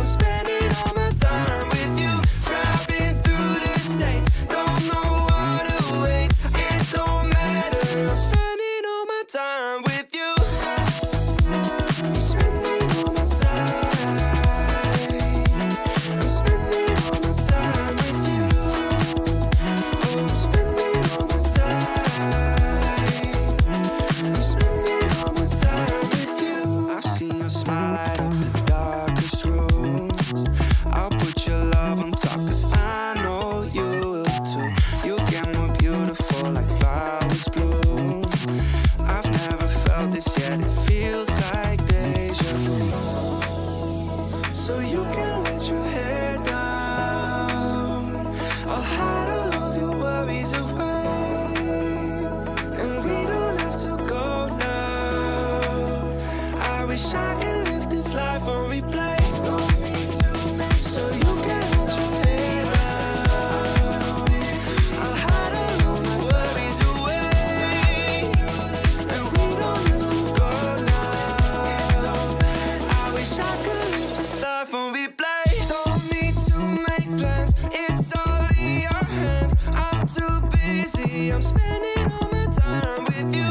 I'm spending all my time with you. Driving through the states, don't know what awaits. It don't matter, I'm spending all my time with you. I'm spending all my time. I'm spending all my time with you. Oh, I'm spending all my time. I'm spending all my time with you. I've seen your smile light up the darkest rooms. I'll put your love on top, 'cause I know you will too. You get more beautiful like flowers bloom. I've never felt this yet, it feels like deja vu. So you can let your hair down. I'll hide all of your worries away, and we don't have to go now. I wish I could live this life on replay. So you can let your hair down. I'll hide all of my worries away, and we don't have to go now. I wish I could live this life on replay. Don't need to make plans, it's all in your hands. I'm too busy, I'm spending all my time with you.